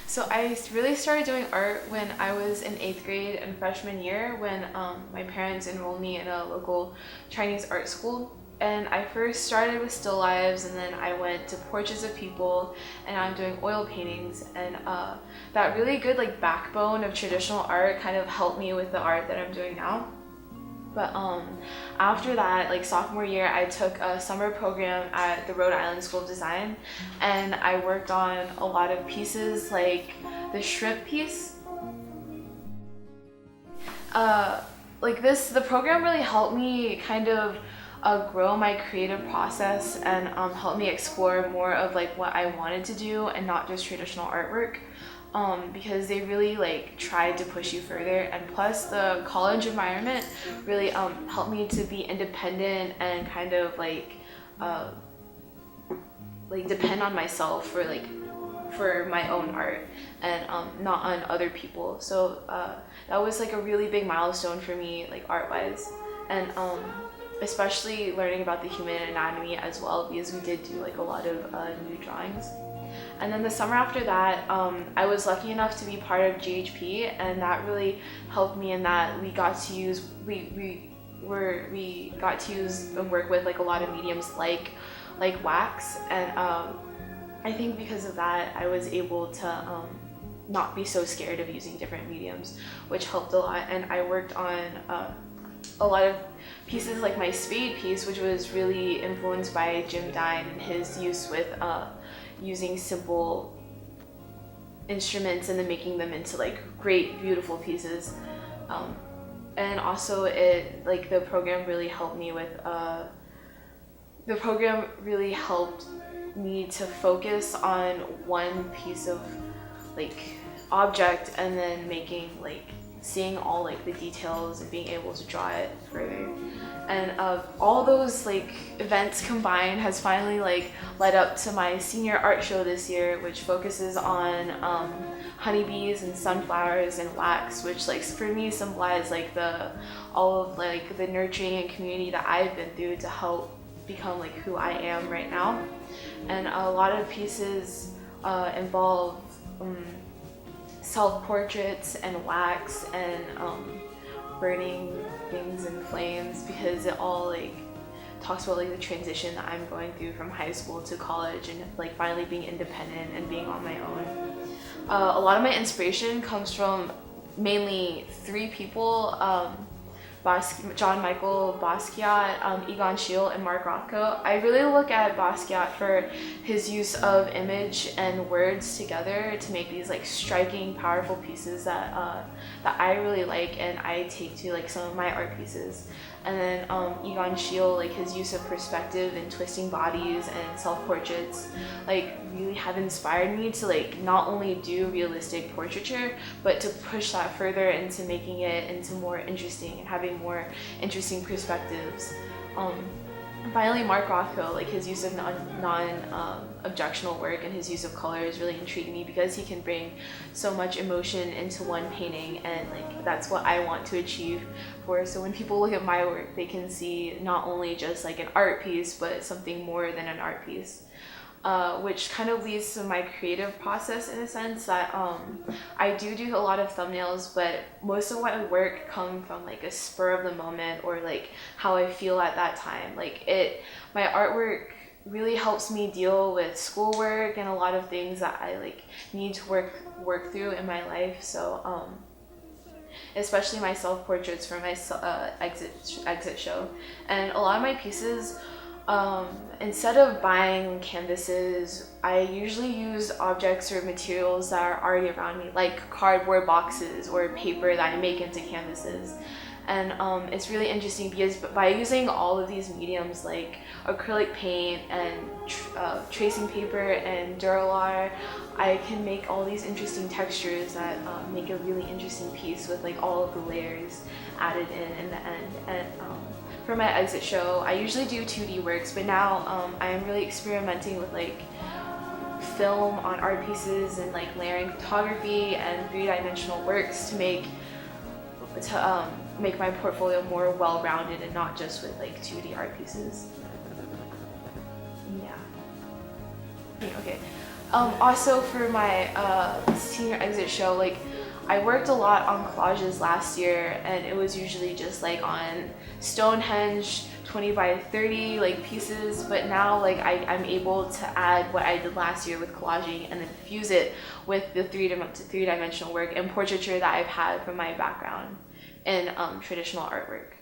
So I really started doing art when I was in 8th grade and freshman year when my parents enrolled me in a local Chinese art school. And I first started with still lives, and then I went to portraits of people, and I'm doing oil paintings. And that really good like backbone of traditional art kind of helped me with the art that I'm doing now. But after that, like sophomore year, I took a summer program at the Rhode Island School of Design, and I worked on a lot of pieces like the shrimp piece. The program really helped me kind of grow my creative process and help me explore more of like what I wanted to do and not just traditional artwork. Because they really like tried to push you further, and plus the college environment really helped me to be independent and kind of depend on myself for my own art and not on other people. So that was like a really big milestone for me, like art wise, and especially learning about the human anatomy as well, because we did do like a lot of new drawings. And then the summer after that, I was lucky enough to be part of GHP, and that really helped me in that we got to use and work with like a lot of mediums like wax, and I think because of that, I was able to not be so scared of using different mediums, which helped a lot. And I worked on a lot of pieces like my spade piece, which was really influenced by Jim Dine and his use with using simple instruments and then making them into like great beautiful pieces. And also the program really helped me with to focus on one piece of like object, and then seeing all like the details and being able to draw it further. And all those like events combined has finally like led up to my senior art show this year, which focuses on honeybees and sunflowers and wax, which like for me symbolize like all of like the nurturing and community that I've been through to help become like who I am right now. And a lot of pieces involve self-portraits and wax and burning things in flames, because it all like talks about like the transition that I'm going through from high school to college and like finally being independent and being on my own. A lot of my inspiration comes from mainly three people: John Michael Basquiat, Egon Schiele, and Mark Rothko. I really look at Basquiat for his use of image and words together to make these like striking, powerful pieces that I really like and I take to like some of my art pieces. And then Egon Schiele, like his use of perspective and twisting bodies and self-portraits, like really have inspired me to like not only do realistic portraiture, but to push that further into making it into more interesting and having more interesting perspectives. Finally, Mark Rothko, like his use of non-objectional work and his use of colors really intrigued me, because he can bring so much emotion into one painting, and like that's what I want to achieve for. So when people look at my work, they can see not only just like an art piece, but something more than an art piece. Which kind of leads to my creative process in a sense that I do a lot of thumbnails, but most of my work come from like a spur of the moment or like how I feel at that time. My artwork really helps me deal with schoolwork and a lot of things that I like need to work through in my life. So especially my self-portraits for my exit show, and a lot of my pieces. Instead of buying canvases, I usually use objects or materials that are already around me, like cardboard boxes or paper that I make into canvases. And it's really interesting because by using all of these mediums like acrylic paint and tracing paper and Duralar, I can make all these interesting textures that make a really interesting piece with like all of the layers added in the end. And for my exit show, I usually do 2D works, but now I am really experimenting with like film on art pieces and like layering photography and 3-dimensional works to make my portfolio more well-rounded and not just with like 2D art pieces. Yeah. Okay. Also for my senior exit show, like I worked a lot on collages last year, and it was usually just like on Stonehenge 20 by 30 like pieces, but now like I'm able to add what I did last year with collaging and then fuse it with the three-dimensional work and portraiture that I've had from my background in traditional artwork.